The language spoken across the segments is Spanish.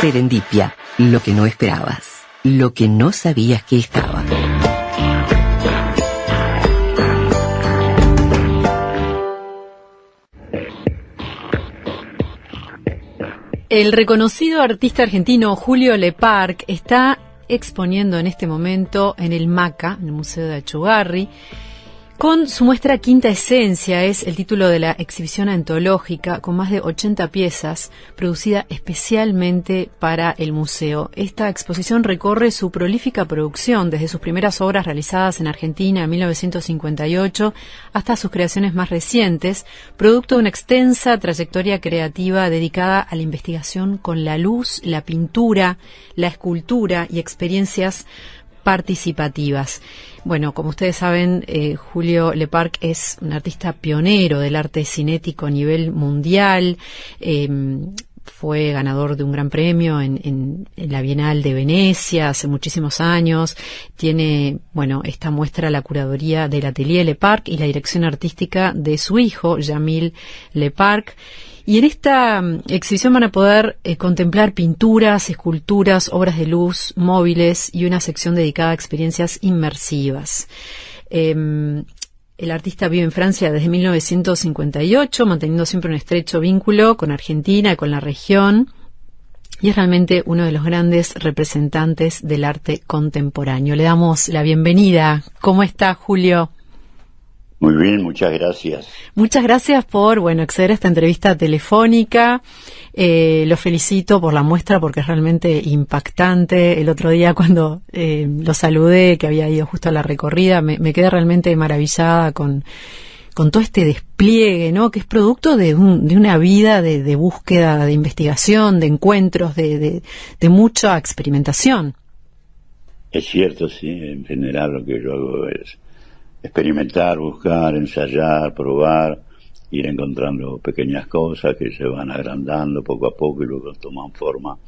Serendipia, lo que no esperabas, lo que no sabías que estaba. El reconocido artista argentino Julio Leparc está exponiendo en este momento en el MACA, en el Museo de Achugarri, con su muestra Quinta Esencia, es el título de la exhibición antológica, con más de 80 piezas, producida especialmente para el museo. Esta exposición recorre su prolífica producción, desde sus primeras obras realizadas en Argentina en 1958 hasta sus creaciones más recientes, producto de una extensa trayectoria creativa dedicada a la investigación con la luz, la pintura, la escultura y experiencias participativas. Bueno, como ustedes saben, Julio Leparc es un artista pionero del arte cinético a nivel mundial. Fue ganador de un gran premio en la Bienal de Venecia hace muchísimos años. Tiene, esta muestra la curaduría del Atelier Leparc y la dirección artística de su hijo, Jamil Leparc. Y en esta exhibición van a poder contemplar pinturas, esculturas, obras de luz, móviles y una sección dedicada a experiencias inmersivas. El artista vive en Francia desde 1958, manteniendo siempre un estrecho vínculo con Argentina y con la región. Y es realmente uno de los grandes representantes del arte contemporáneo. Le damos la bienvenida. ¿Cómo está, Julio? Muy bien, muchas gracias. Muchas gracias por, acceder a esta entrevista telefónica. Lo felicito por la muestra porque es realmente impactante. El otro día cuando lo saludé, que había ido justo a la recorrida, me quedé realmente maravillada con todo este despliegue, ¿no? Que es producto de una vida de búsqueda, de investigación, de encuentros, de mucha experimentación. Es cierto, sí. En general lo que yo hago es experimentar, buscar, ensayar, probar, ir encontrando pequeñas cosas que se van agrandando poco a poco y luego toman forma,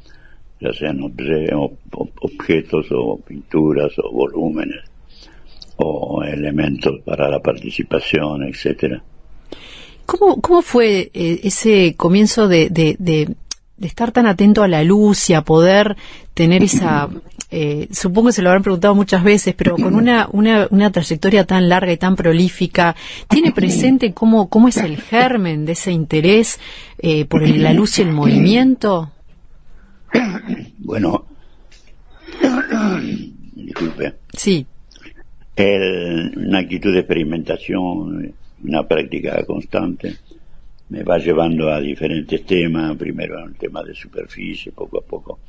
ya sean objetos o pinturas o volúmenes o elementos para la participación, etcétera. ¿Cómo fue ese comienzo de estar tan atento a la luz y a poder tener esa, supongo que se lo habrán preguntado muchas veces, pero con una trayectoria tan larga y tan prolífica, ¿tiene presente cómo es el germen de ese interés por la luz y el movimiento? Bueno, disculpe. Sí. Una actitud de experimentación, una práctica constante, me va llevando a diferentes temas. Primero un tema de superficie, poco a poco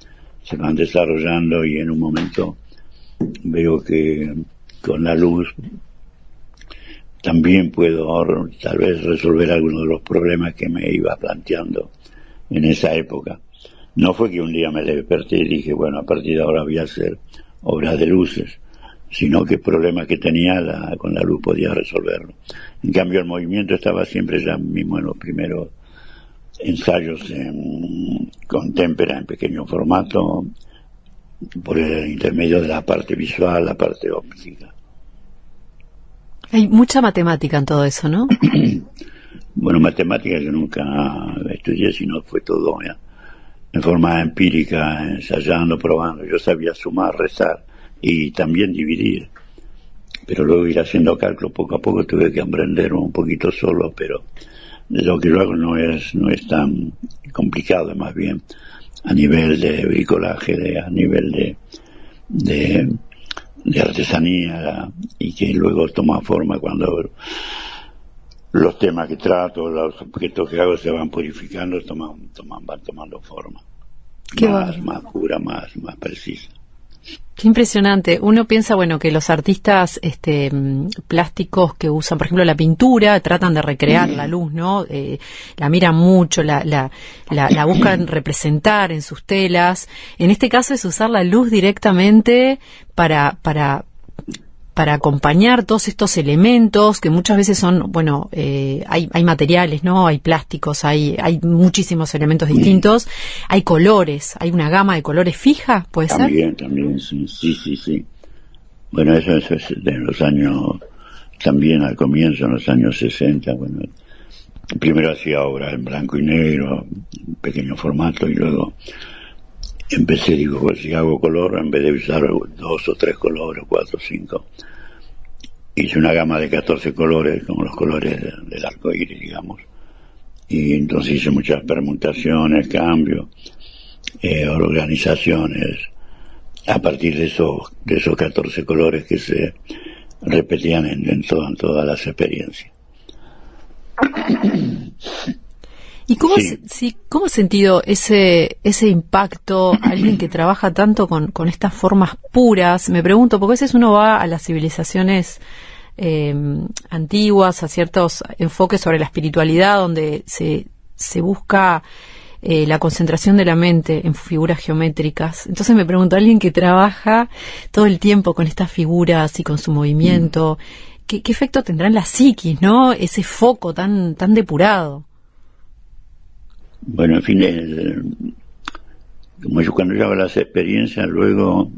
se van desarrollando y en un momento veo que con la luz también puedo tal vez resolver algunos de los problemas que me iba planteando en esa época. No fue que un día me desperté y dije, a partir de ahora voy a hacer obras de luces, sino que problemas que tenía con la luz podía resolverlo. En cambio, el movimiento estaba siempre ya mismo en los primeros ensayos con témpera en pequeño formato, por el intermedio de la parte visual, la parte óptica. Hay mucha matemática en todo eso, ¿no? Matemática yo nunca estudié, sino fue todo en forma empírica, ensayando, probando. Yo sabía sumar, restar y también dividir, pero luego ir haciendo cálculo poco a poco tuve que aprender un poquito solo, pero lo que yo hago no es tan complicado, más bien a nivel de bricolaje, a nivel de artesanía, y que luego toma forma cuando los temas que trato, los objetos que hago se van purificando, van tomando forma más pura, más precisa. Qué impresionante. Uno piensa, que los artistas plásticos que usan, por ejemplo, la pintura, tratan de recrear la luz, ¿no? La miran mucho, la buscan representar en sus telas. En este caso es usar la luz directamente para acompañar todos estos elementos que muchas veces son, hay materiales, ¿no? Hay plásticos, hay muchísimos elementos distintos, hay colores, hay una gama de colores fija, ¿puede ser? También, sí. Eso es de los años, también al comienzo, en los años 60, primero hacía obras en blanco y negro, en pequeño formato, y luego empecé, digo, pues si hago color, en vez de usar 2 o 3 colores, 4 o 5, hice una gama de 14 colores, como los colores del arco iris, digamos. Y entonces hice muchas permutaciones, cambios, organizaciones, a partir de esos 14 colores que se repetían en todas las experiencias. ¿Y cómo has sentido ese impacto, alguien que trabaja tanto con estas formas puras? Me pregunto, porque a veces uno va a las civilizaciones antiguas, a ciertos enfoques sobre la espiritualidad, donde se busca la concentración de la mente en figuras geométricas. Entonces me pregunto, alguien que trabaja todo el tiempo con estas figuras y con su movimiento, ¿qué efecto tendrá en la psiquis, no? Ese foco tan depurado. Bueno, en fin, como yo cuando yo hago las experiencias, luego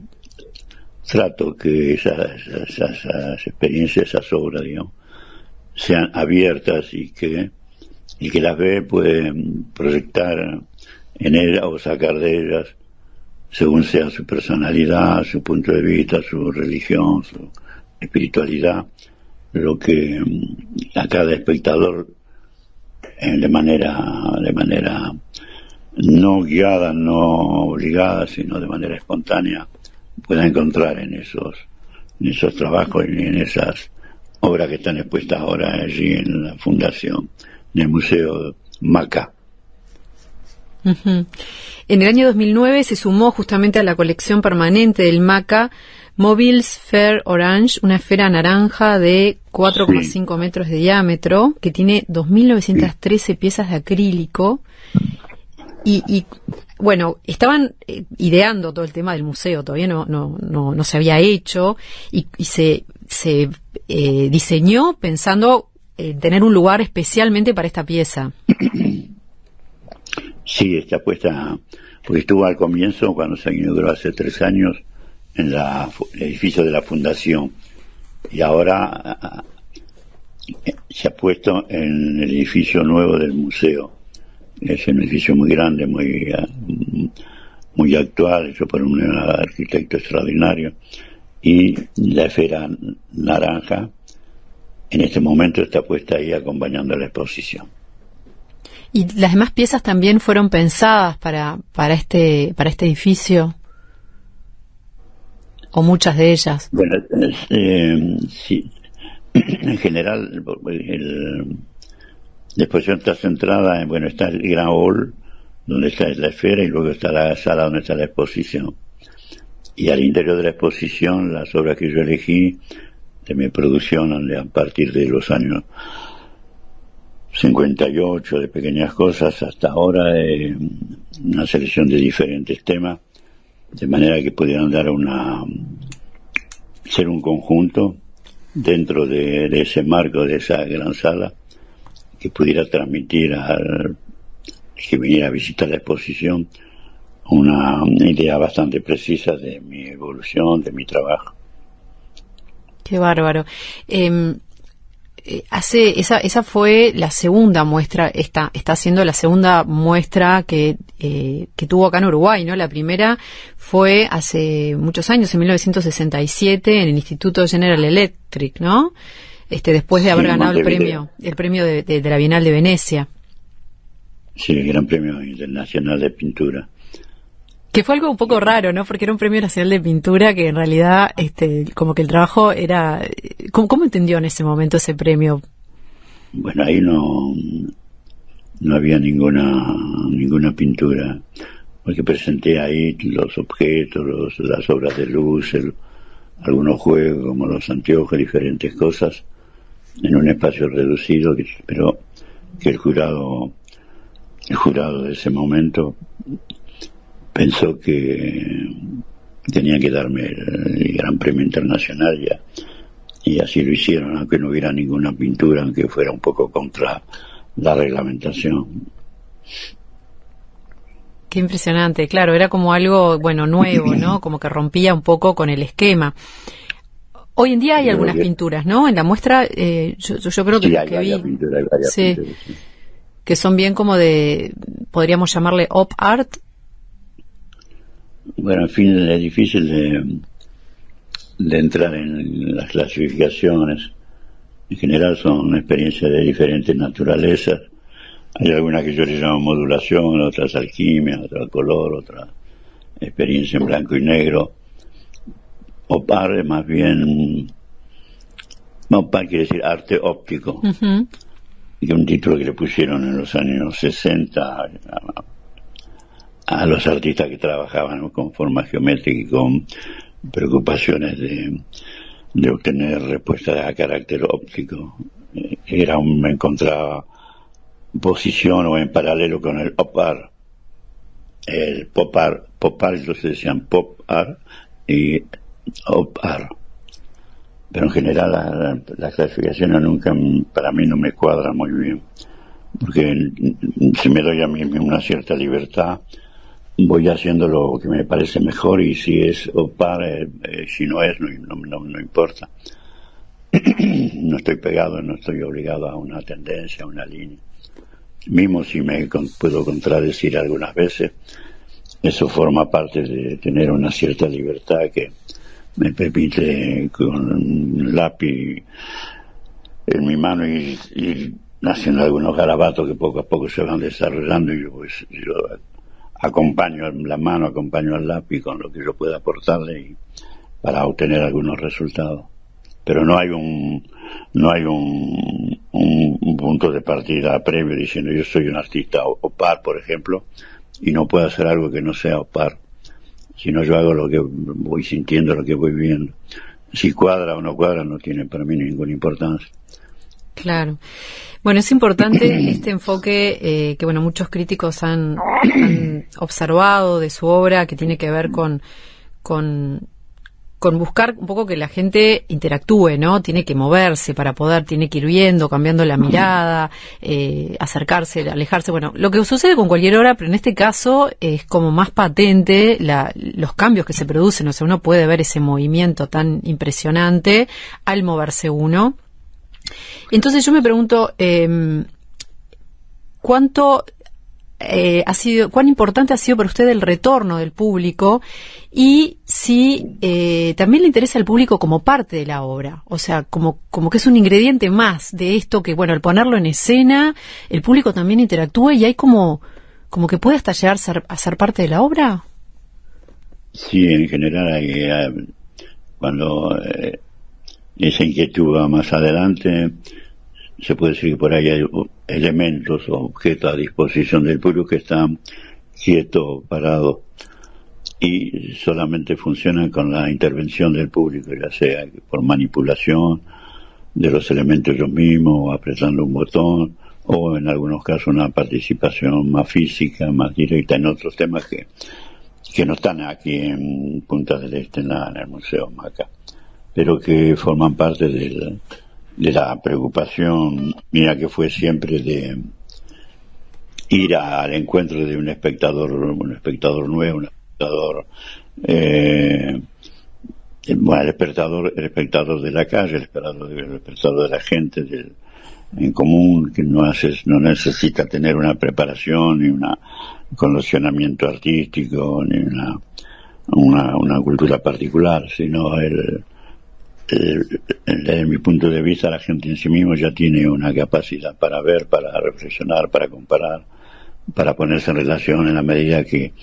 trato que esas experiencias, esas obras, digamos, sean abiertas y que el que las ve puede proyectar en ellas o sacar de ellas, según sea su personalidad, su punto de vista, su religión, su espiritualidad, lo que a cada espectador de manera no guiada, no obligada, sino de manera espontánea, pueda encontrar en esos trabajos y en esas obras que están expuestas ahora allí en la fundación, en el Museo MACA. Uh-huh. En el año 2009 se sumó justamente a la colección permanente del MACA Mobile Sphere Orange, una esfera naranja de 4,5 metros de diámetro, que tiene 2.913 piezas de acrílico. Y bueno, estaban ideando todo el tema del museo, todavía no se había hecho, y se diseñó pensando en tener un lugar especialmente para esta pieza. Sí, está puesta, porque estuvo al comienzo, cuando se inauguró hace 3 años, en el edificio de la fundación, y ahora se ha puesto en el edificio nuevo del museo. Es un edificio muy grande, muy actual, hecho por un arquitecto extraordinario, y la esfera naranja en este momento está puesta ahí acompañando la exposición. ¿Y las demás piezas también fueron pensadas para este edificio? ¿O muchas de ellas? Bueno, sí. En general, la exposición está centrada en, está el gran hall, donde está la esfera, y luego está la sala donde está la exposición. Y al interior de la exposición, las obras que yo elegí de mi producción a partir de los años 58, de pequeñas cosas, hasta ahora, una selección de diferentes temas, de manera que pudieran dar ser un conjunto dentro de ese marco, de esa gran sala, que pudiera transmitir al que viniera a visitar la exposición una idea bastante precisa de mi evolución, de mi trabajo. Qué bárbaro. Esa fue la segunda muestra, está haciendo la segunda muestra que tuvo acá en Uruguay, ¿no? La primera fue hace muchos años, en 1967, en el Instituto General Electric, ¿no? Después de haber ganado el premio de la Bienal de Venecia. Sí, el Gran Premio Internacional de Pintura. Que fue algo un poco raro, ¿no? Porque era un premio nacional de pintura que en realidad, como que el trabajo era... ¿Cómo entendió en ese momento ese premio? Bueno, ahí no había ninguna pintura, porque presenté ahí los objetos, las obras de luz, algunos juegos como los anteojos, diferentes cosas, en un espacio reducido, pero que el jurado de ese momento pensó que tenía que darme el Gran Premio Internacional ya, y así lo hicieron, aunque no hubiera ninguna pintura, aunque fuera un poco contra la reglamentación. Qué impresionante, claro, era como algo, nuevo, ¿no? Como que rompía un poco con el esquema. Hoy en día hay algunas pinturas, ¿no? En la muestra, yo creo que sí, hay varias pinturas, sí, que son bien como podríamos llamarle op art. Bueno, en fin, es difícil de entrar en las clasificaciones. En general son experiencias de diferentes naturalezas. Hay algunas que yo le llamo modulación, otras alquimia, otra color, otra experiencia en blanco y negro. OPAR es más bien... OPAR quiere decir arte óptico. Ujú. Que es un título que le pusieron en los años 60 a los artistas que trabajaban, ¿no?, con formas geométricas y con preocupaciones de obtener respuestas a carácter óptico. Me encontraba posición o en paralelo con el OPAR. El popar, entonces decían pop art y OPAR. Pero en general la clasificación nunca, para mí no me cuadra muy bien, porque si me doy a mí mismo una cierta libertad, voy haciendo lo que me parece mejor, y si es OPAR, si no es, no importa. No estoy pegado, no estoy obligado a una tendencia, a una línea. Mismo si puedo contradecir algunas veces, eso forma parte de tener una cierta libertad que me permite con un lápiz en mi mano ir haciendo algunos garabatos que poco a poco se van desarrollando, y yo acompaño la mano, acompaño al lápiz con lo que yo pueda aportarle para obtener algunos resultados. Pero no hay un punto de partida previo diciendo yo soy un artista OPAR, por ejemplo, y no puedo hacer algo que no sea OPAR, sino yo hago lo que voy sintiendo, lo que voy viendo. Si cuadra o no cuadra no tiene para mí ninguna importancia. Claro. Bueno, es importante este enfoque que bueno, muchos críticos han observado de su obra, que tiene que ver con buscar un poco que la gente interactúe, ¿no? Tiene que moverse para poder, tiene que ir viendo, cambiando la mirada, acercarse, alejarse. Bueno, lo que sucede con cualquier obra, pero en este caso es como más patente los cambios que se producen. O sea, uno puede ver ese movimiento tan impresionante al moverse uno. Entonces yo me pregunto, cuán importante ha sido para usted el retorno del público, y si también le interesa al público como parte de la obra, o sea, como que es un ingrediente más de esto, que bueno, al ponerlo en escena, el público también interactúa y hay como que puede hasta llegar a ser parte de la obra. Sí, en general cuando esa inquietud va más adelante, se puede decir que por ahí hay elementos o objetos a disposición del público que están quietos, parados, y solamente funcionan con la intervención del público, ya sea por manipulación de los elementos ellos mismos, o apretando un botón, o en algunos casos una participación más física, más directa en otros temas que no están aquí en Punta del Este, en el Museo Maca, pero que forman parte de la preocupación mía, que fue siempre de ir al encuentro de un espectador nuevo, un espectador, el espectador de la calle, el espectador de la gente en común, que no necesita tener una preparación ni un condicionamiento artístico ni una cultura particular, sino desde mi punto de vista, la gente en sí mismo ya tiene una capacidad para ver, para reflexionar, para comparar, para ponerse en relación, en la medida que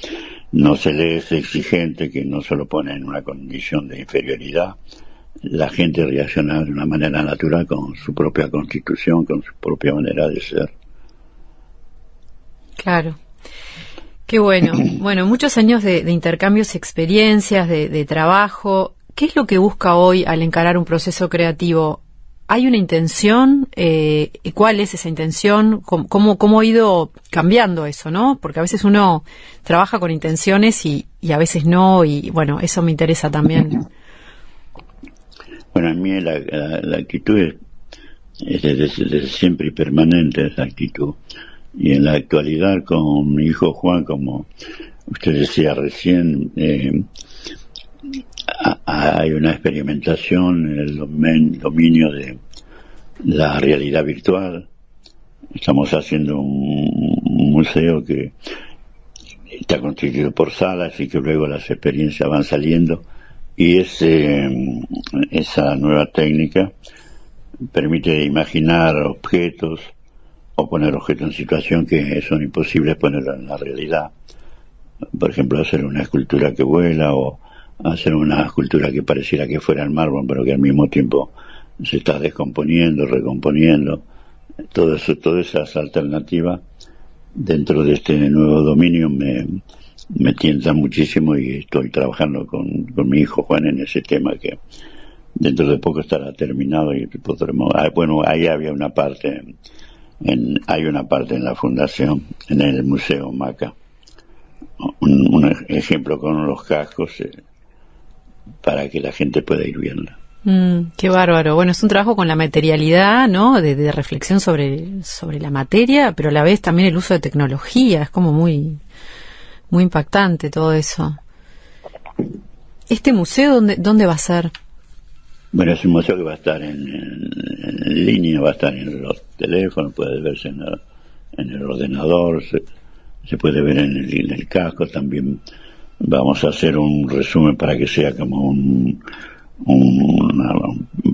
no se le es exigente, que no se lo pone en una condición de inferioridad. La gente reacciona de una manera natural con su propia constitución, con su propia manera de ser. Claro. Qué bueno. Bueno, muchos años de intercambios, experiencias, de trabajo. ¿Qué es lo que busca hoy al encarar un proceso creativo? ¿Hay una intención? ¿Cuál es esa intención? ¿Cómo ha ido cambiando eso, no? Porque a veces uno trabaja con intenciones y a veces no, y bueno, eso me interesa también. Bueno, a mí la actitud es desde siempre y permanente, esa actitud. Y en la actualidad, con mi hijo Juan, como usted decía recién, hay una experimentación en el dominio de la realidad virtual. Estamos haciendo un museo que está constituido por salas y que luego las experiencias van saliendo, y esa nueva técnica permite imaginar objetos o poner objetos en situación que son imposibles ponerlo en la realidad. Por ejemplo, hacer una escultura que vuela, o hacer una escultura que pareciera que fuera el mármol, pero que al mismo tiempo se está descomponiendo, recomponiendo. Todo eso, todas esas alternativas dentro de este nuevo dominio me tientan muchísimo, y estoy trabajando con mi hijo Juan en ese tema, que dentro de poco estará terminado y podremos. Bueno, ahí había una parte, hay una parte en la fundación, en el Museo Maca, un ejemplo con los cascos, para que la gente pueda ir viendo. Qué bárbaro. Bueno, es un trabajo con la materialidad, ¿no? De reflexión sobre la materia, pero a la vez también el uso de tecnología. Es como muy impactante todo eso. ¿Este museo dónde va a ser? Bueno, es un museo que va a estar en línea, va a estar en los teléfonos, puede verse en el ordenador, se puede ver en el casco. También vamos a hacer un resumen para que sea como una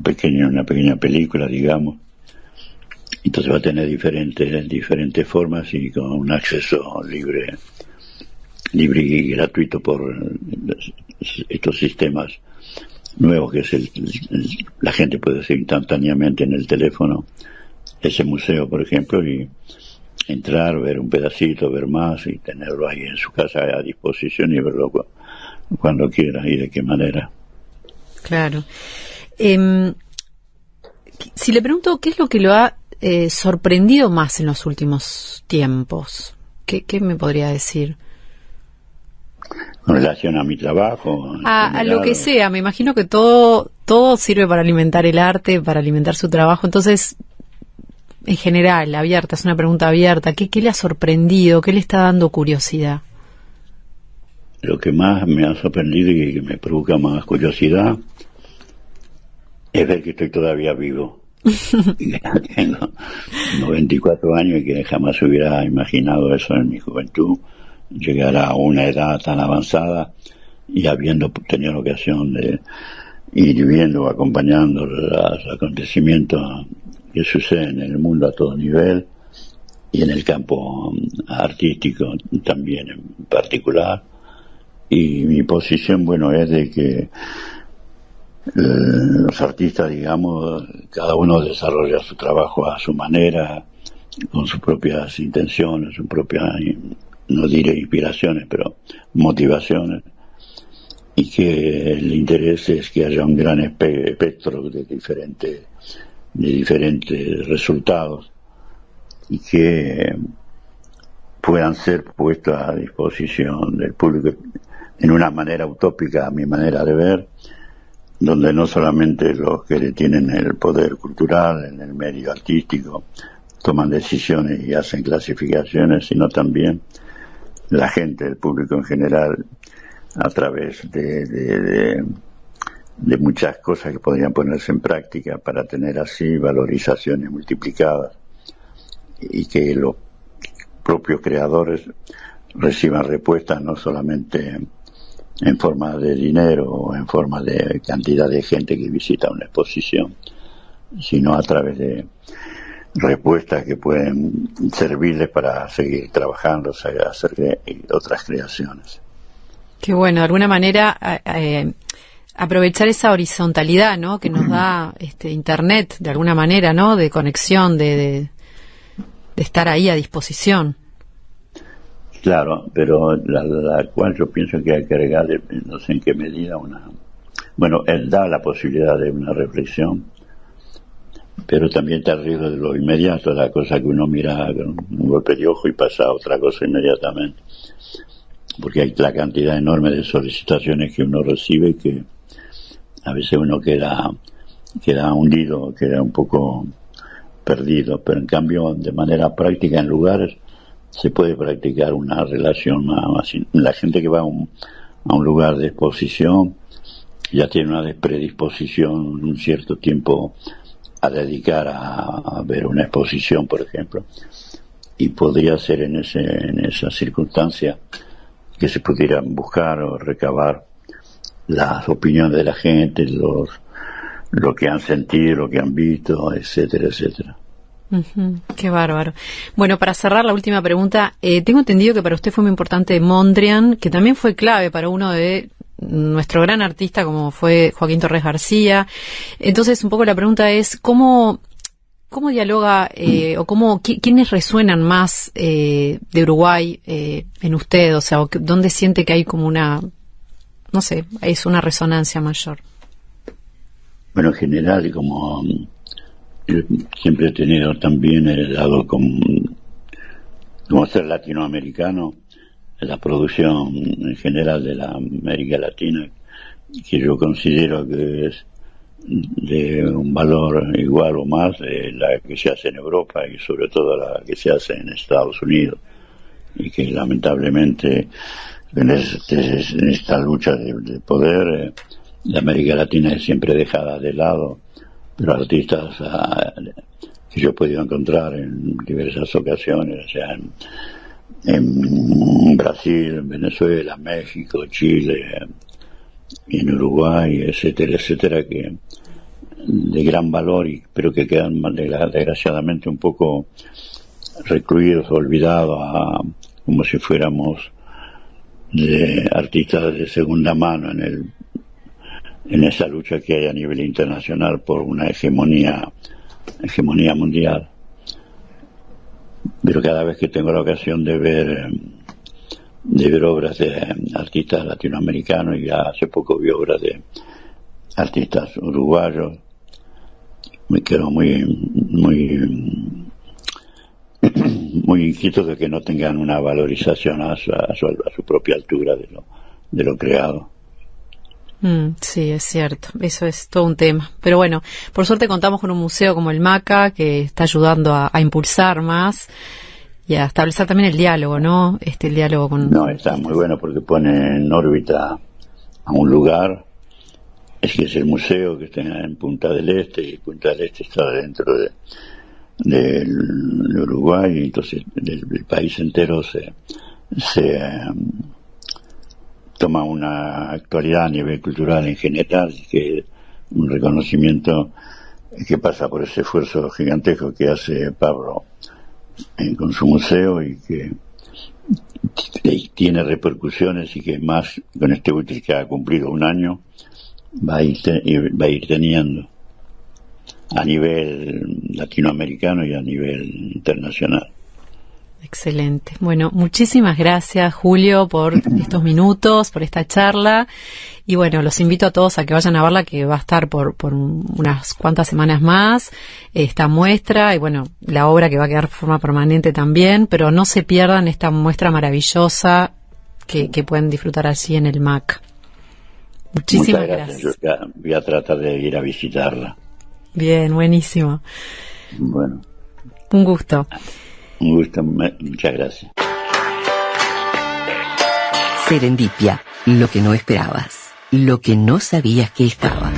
pequeña película, digamos. Entonces va a tener diferentes formas, y con un acceso libre y gratuito por estos sistemas nuevos, que es la gente puede hacer instantáneamente en el teléfono ese museo, por ejemplo, y entrar, ver un pedacito, ver más, y tenerlo ahí en su casa a disposición, y verlo cuando quiera y de qué manera. Claro. Si le pregunto qué es lo que lo ha sorprendido más en los últimos tiempos, ¿qué me podría decir? Con relación a mi trabajo. A lo que sea, me imagino que todo sirve para alimentar el arte, para alimentar su trabajo. Entonces, en general, abierta, es una pregunta abierta. ¿Qué le ha sorprendido? ¿Qué le está dando curiosidad? Lo que más me ha sorprendido y que me provoca más curiosidad es ver que estoy todavía vivo. Tengo 94 años y que jamás hubiera imaginado eso en mi juventud, llegar a una edad tan avanzada y habiendo tenido la ocasión de ir viendo, acompañando los acontecimientos que suceden en el mundo a todo nivel, y en el campo artístico también en particular. Y mi posición, bueno, es de que los artistas, digamos, cada uno desarrolla su trabajo a su manera, con sus propias intenciones, sus propias, no diré inspiraciones, pero motivaciones, y que el interés es que haya un gran espectro de diferentes resultados, y que puedan ser puestos a disposición del público en una manera utópica, a mi manera de ver, donde no solamente los que tienen el poder cultural en el medio artístico toman decisiones y hacen clasificaciones, sino también la gente, el público en general, a través de muchas cosas que podrían ponerse en práctica para tener así valorizaciones multiplicadas, y que los propios creadores reciban respuestas no solamente en forma de dinero o en forma de cantidad de gente que visita una exposición, sino a través de respuestas que pueden servirles para seguir trabajando, hacer otras creaciones. Qué bueno, de alguna manera aprovechar esa horizontalidad, ¿no?, que nos da Internet, de alguna manera, ¿no?, de conexión, de estar ahí a disposición. Claro, pero la cual yo pienso que hay que agregarle, no sé en qué medida, bueno, él da la posibilidad de una reflexión, pero también está el riesgo de lo inmediato, la cosa que uno mira con un golpe de ojo y pasa a otra cosa inmediatamente, porque hay la cantidad enorme de solicitaciones que uno recibe, que a veces uno queda hundido, queda un poco perdido, pero en cambio de manera práctica en lugares se puede practicar una relación más. La gente que va a un lugar de exposición ya tiene una predisposición un cierto tiempo a dedicar a ver una exposición, por ejemplo, y podría ser en esa circunstancia que se pudieran buscar o recabar las opiniones de la gente, lo que han sentido, lo que han visto, etcétera, etcétera. Qué bárbaro. Bueno, para cerrar la última pregunta, tengo entendido que para usted fue muy importante Mondrian, que también fue clave para uno de nuestro gran artista como fue Joaquín Torres García. Entonces, un poco la pregunta es, ¿cómo dialoga o quiénes resuenan más de Uruguay en usted? O sea, ¿dónde siente que hay como una, no sé, es una resonancia mayor? Bueno, en general, como yo siempre he tenido también el lado como ser latinoamericano, la producción en general de la América Latina, que yo considero que es de un valor igual o más de la que se hace en Europa y sobre todo la que se hace en Estados Unidos, y que lamentablemente en esta lucha de poder la América Latina es siempre dejada de lado, pero artistas que yo he podido encontrar en diversas ocasiones, o sea, en Brasil, en Venezuela, México, Chile, en Uruguay, etcétera, etcétera, que de gran valor, pero que quedan desgraciadamente un poco recluidos, olvidados, como si fuéramos de artistas de segunda mano en esa lucha que hay a nivel internacional por una hegemonía mundial. Pero cada vez que tengo la ocasión de ver obras de artistas latinoamericanos, y ya hace poco vi obras de artistas uruguayos, me quedo muy inquieto de que no tengan una valorización a su propia altura de lo creado. Sí, es cierto, eso es todo un tema. Pero bueno, por suerte contamos con un museo como el MACA que está ayudando a impulsar más y a establecer también el diálogo, ¿no? El diálogo con... No, está muy bueno porque pone en órbita a un lugar, es que es el museo que está en Punta del Este, y Punta del Este está dentro de Uruguay, y entonces el país entero se toma una actualidad a nivel cultural en general, que un reconocimiento que pasa por ese esfuerzo gigantesco que hace Pablo con su museo, y que tiene repercusiones, y que más con este último que ha cumplido un año va a ir teniendo a nivel latinoamericano y a nivel internacional. Excelente. Bueno, muchísimas gracias, Julio, por estos minutos, por esta charla. Y bueno, los invito a todos a que vayan a verla, que va a estar por unas cuantas semanas más, esta muestra, y bueno, la obra que va a quedar de forma permanente también, pero no se pierdan esta muestra maravillosa que pueden disfrutar allí en el MAC. Muchísimas gracias. Yo ya voy a tratar de ir a visitarla. Bien, buenísimo. Bueno. Un gusto. Un gusto, muchas gracias. Serendipia, lo que no esperabas, lo que no sabías que estaba.